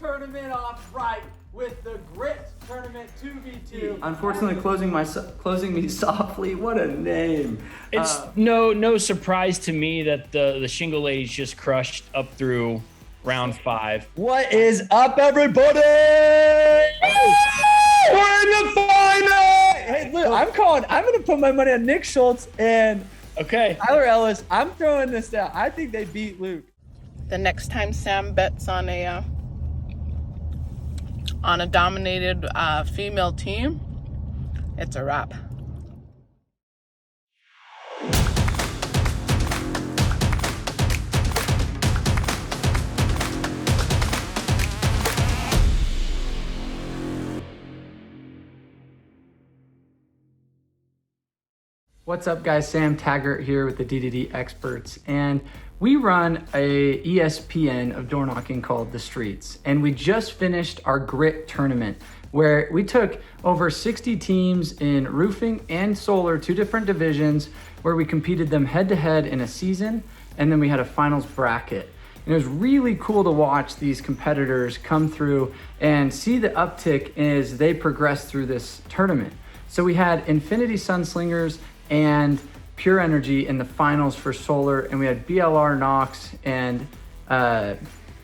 tournament off right with the Grit Tournament 2v2. Unfortunately, closing me softly. What a name! It's no surprise to me that the Shingle Ladies just crushed up through round 5. What is up, everybody? We're in the final. Hey, look, I'm going to put my money on Nick Schultz and Tyler Ellis. I'm throwing this down. I think they beat Luke. The next time Sam bets on a dominated female team, it's a wrap. What's up, guys? Sam Taggart here with the DDD Experts, and we run a ESPN of door knocking called The Streets, and we just finished our Grit tournament where we took over 60 teams in roofing and solar, 2 different divisions, where we competed them head to head in a season, and then we had a finals bracket. And it was really cool to watch these competitors come through and see the uptick as they progress through this tournament. So we had Infinity Sunslingers and Pure Energy in the finals for solar, and we had BLR Knox and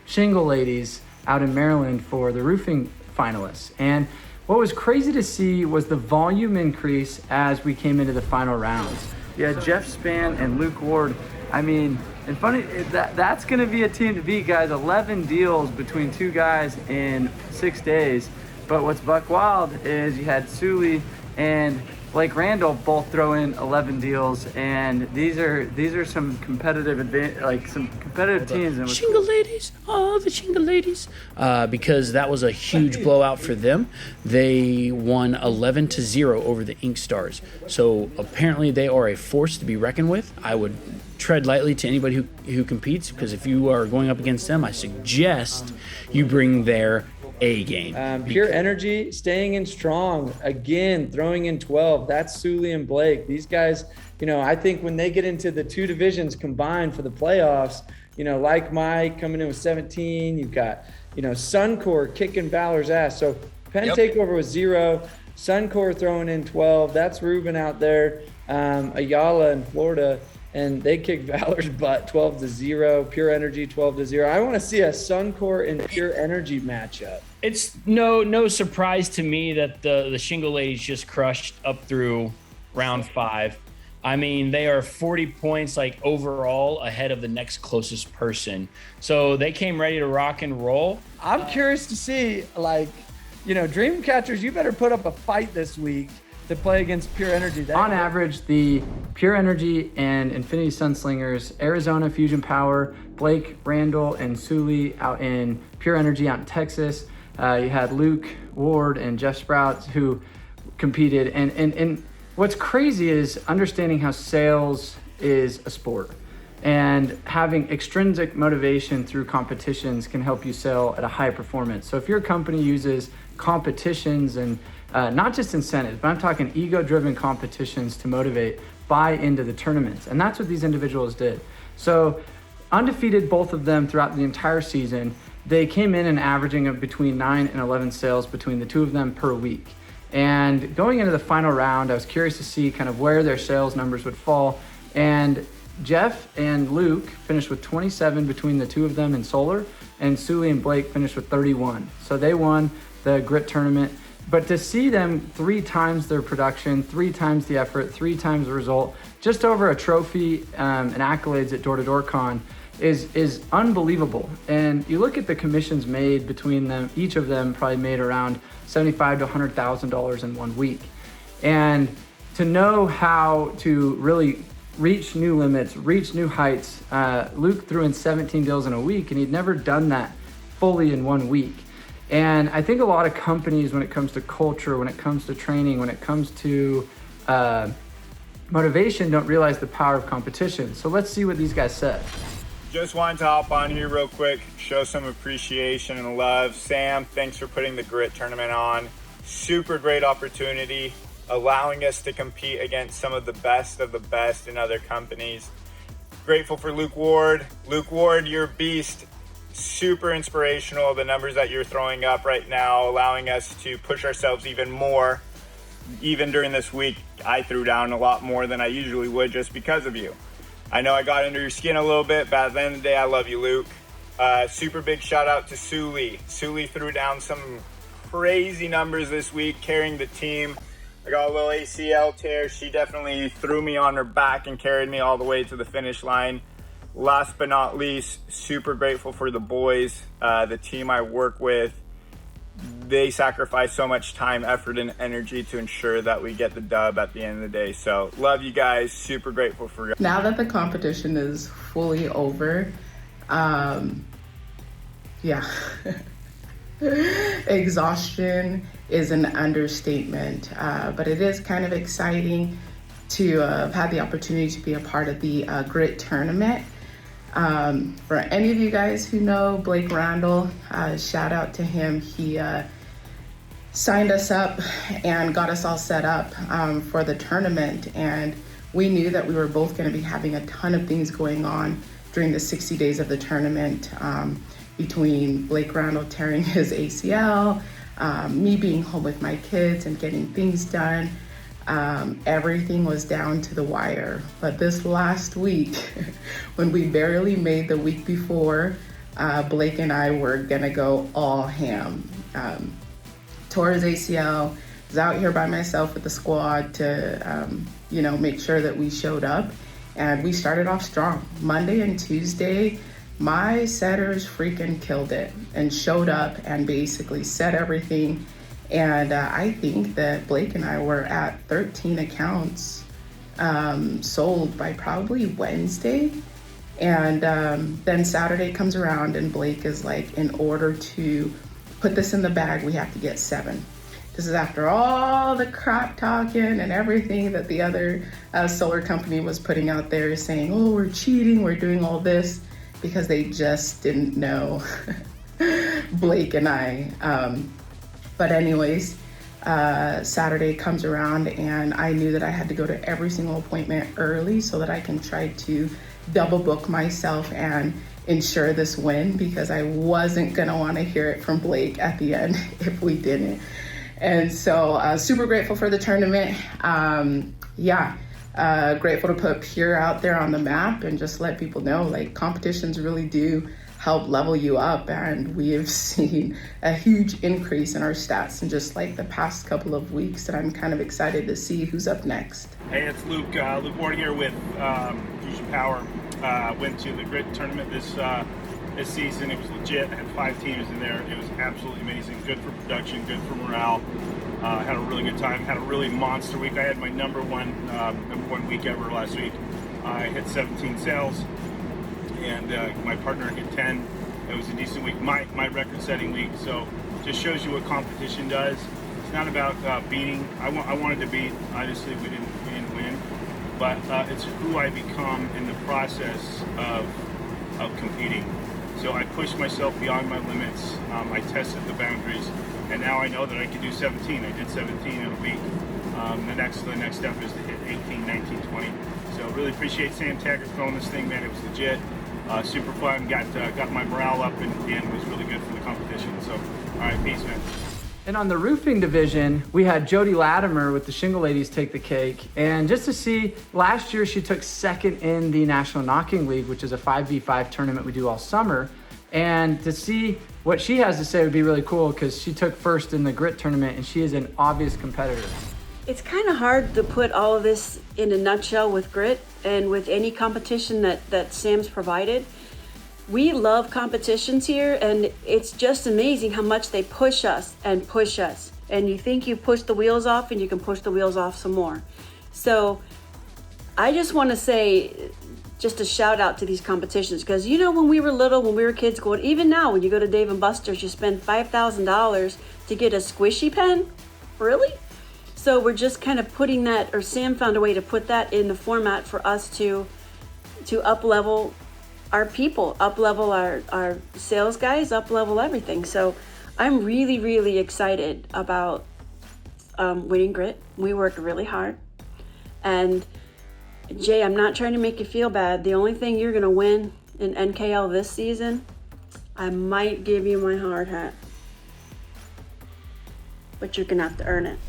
Shingle Ladies out in Maryland for the roofing finalists. And what was crazy to see was the volume increase as we came into the final rounds. Yeah, Jeff Spann and Luke Ward. I mean, and funny, that's going to be a team to beat, guys. 11 deals between 2 guys in 6 days. But what's buck wild is you had Sully and Blake Randall both throw in 11 deals, and these are some competitive teams. And Shingle Ladies, the Shingle Ladies, because that was a huge blowout for them. They won 11-0 over the Ink Stars. So apparently they are a force to be reckoned with. I would tread lightly to anybody who competes, because if you are going up against them, I suggest you bring their A game. Pure Energy staying in strong again, throwing in 12. That's Sully and Blake. These guys, I think when they get into the 2 divisions combined for the playoffs, like Mike coming in with 17, you've got, Suncor kicking Valor's ass. So Penn Takeover was 0, Suncor throwing in 12. That's Ruben out there, Ayala in Florida. And they kicked Valor's butt 12-0, Pure Energy 12-0. I want to see a Suncor and Pure Energy matchup. It's no surprise to me that the Shingle Ladies just crushed up through round 5. I mean, they are 40 points overall ahead of the next closest person. So they came ready to rock and roll. I'm curious to see, Dreamcatchers, you better put up a fight this week to play against Pure Energy. On average, the Pure Energy and Infinity Sunslingers, Arizona Fusion Power, Blake Randall and Sully out in Pure Energy out in Texas. You had Luke Ward and Jeff Sprouts who competed. And what's crazy is understanding how sales is a sport. And having extrinsic motivation through competitions can help you sell at a high performance. So if your company uses competitions and not just incentives, but I'm talking ego-driven competitions to motivate, buy into the tournaments. And that's what these individuals did. So undefeated, both of them throughout the entire season. They came in and averaging of between 9 and 11 sales between the 2 of them per week. And going into the final round, I was curious to see kind of where their sales numbers would fall. And Jeff and Luke finished with 27 between the 2 of them in solar, and Sully and Blake finished with 31. So they won the Grit tournament. But to see them 3 times their production, 3 times the effort, 3 times the result, just over a trophy and accolades at Door to Door Con is unbelievable. And you look at the commissions made between them, each of them probably made around $75,000 to $100,000 in 1 week. And to know how to really reach new limits, reach new heights, Luke threw in 17 deals in a week, and he'd never done that fully in 1 week. And I think a lot of companies, when it comes to culture, when it comes to training, when it comes to motivation, don't realize the power of competition. So let's see what these guys said. Just wanted to hop on here real quick, show some appreciation and love. Sam, thanks for putting the Grit tournament on. Super great opportunity, allowing us to compete against some of the best in other companies. Grateful for Luke Ward. Luke Ward, you're a beast. super inspirational. The numbers that you're throwing up right now, allowing us to push ourselves even more. Even during this week, I threw down a lot more than I usually would just because of you. I know I got under your skin a little bit, but at the end of the day, I love you, Luke. Super big shout out to Suli. Suli threw down some crazy numbers this week, carrying the team. I got a little ACL tear. She definitely threw me on her back and carried me all the way to the finish line. Last but not least, super grateful for the boys, the team I work with. They sacrifice so much time, effort, and energy to ensure that we get the dub at the end of the day. So love you guys. Super grateful for you. Now that the competition is fully over, exhaustion is an understatement, but it is kind of exciting to have had the opportunity to be a part of the grit tournament. For any of you guys who know Blake Randall, shout out to him. He signed us up and got us all set up for the tournament, and we knew that we were both going to be having a ton of things going on during the 60 days of the tournament, between Blake Randall tearing his ACL, me being home with my kids and getting things done. Everything was down to the wire. But this last week, when we barely made the week before, Blake and I were gonna go all ham. Tore his ACL, was out here by myself with the squad to, make sure that we showed up. And we started off strong. Monday and Tuesday, my setters freaking killed it and showed up and basically set everything. And I think that Blake and I were at 13 accounts sold by probably Wednesday. And then Saturday comes around and Blake is like, in order to put this in the bag, we have to get 7. This is after all the crap talking and everything that the other solar company was putting out there saying, oh, we're cheating, we're doing all this, because they just didn't know Blake and I. But anyways, Saturday comes around and I knew that I had to go to every single appointment early so that I can try to double book myself and ensure this win, because I wasn't gonna wanna hear it from Blake at the end if we didn't. And so super grateful for the tournament. Grateful to put Pure out there on the map and just let people know, like, competitions really do help level you up, and we have seen a huge increase in our stats in just like the past couple of weeks, and I'm kind of excited to see who's up next. Hey, it's Luke. Luke Ward here with Fusion Power. Went to the grit tournament this season. It was legit. I had 5 teams in there. It was absolutely amazing. Good for production, good for morale. Had a really good time. Had a really monster week. I had my number one week ever last week. I hit 17 sales, and my partner hit 10. It was a decent week, my record-setting week. So just shows you what competition does. It's not about beating. I wanted to beat. Obviously, we didn't win, but it's who I become in the process of competing. So I pushed myself beyond my limits. I tested the boundaries, and now I know that I can do 17. I did 17 in a week. The next step is to hit 18, 19, 20. So really appreciate Sam Taggart throwing this thing, man. It was legit, super fun. Got my morale up and was really good for the competition. So, all right, peace, man. And on the roofing division, we had Jody Latimer with the Shingle Ladies take the cake. And just to see, last year she took second in the National Knocking League, which is a 5v5 tournament we do all summer. And to see what she has to say would be really cool, because she took first in the grit tournament and she is an obvious competitor. It's kind of hard to put all of this in a nutshell with grit and with any competition that Sam's provided. We love competitions here, and it's just amazing how much they push us and push us. And you think you push the wheels off, and you can push the wheels off some more. So I just want to say just a shout out to these competitions, because when we were little, when we were kids, going, even now when you go to Dave & Buster's, you spend $5,000 to get a squishy pen? Really? So we're just kind of putting that, or Sam found a way to put that in the format for us to up-level our people, up-level our sales guys, up-level everything. So I'm really, really excited about winning grit. We worked really hard. And Jay, I'm not trying to make you feel bad. The only thing you're going to win in NKL this season, I might give you my hard hat, but you're gonna have to earn it.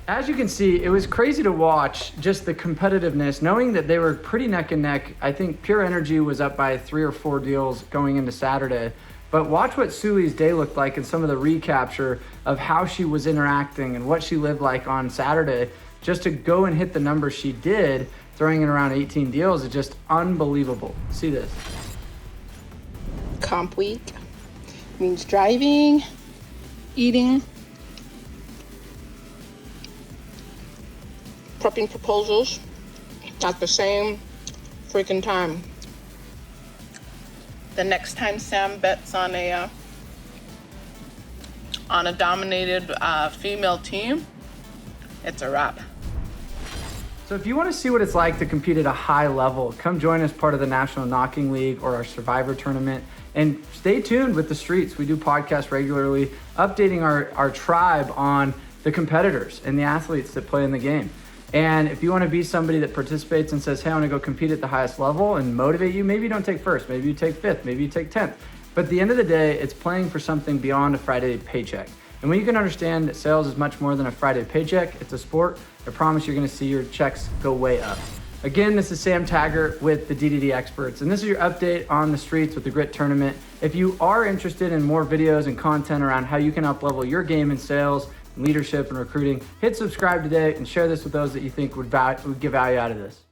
As you can see, it was crazy to watch just the competitiveness, knowing that they were pretty neck and neck. I think Pure Energy was up by 3 or 4 deals going into Saturday. But watch what Suli's day looked like and some of the recapture of how she was interacting and what she lived like on Saturday. Just to go and hit the numbers she did, throwing in around 18 deals, is just unbelievable. See this. Comp week means driving, eating, prepping proposals at the same freaking time. The next time Sam bets on a dominated female team, it's a wrap. So if you want to see what it's like to compete at a high level, come join us part of the National Knocking League or our Survivor Tournament. And stay tuned with the streets. We do podcasts regularly, updating our tribe on the competitors and the athletes that play in the game. And if you want to be somebody that participates and says, hey, I want to go compete at the highest level and motivate you, maybe you don't take first, maybe you take fifth, maybe you take 10th. But at the end of the day, it's playing for something beyond a Friday paycheck. And when you can understand that sales is much more than a Friday paycheck, it's a sport, I promise you're going to see your checks go way up. Again, this is Sam Taggart with the DDD Experts, and this is your update on the streets with the Grit Tournament. If you are interested in more videos and content around how you can up-level your game in sales, leadership, and recruiting, hit subscribe today and share this with those that you think would get value out of this.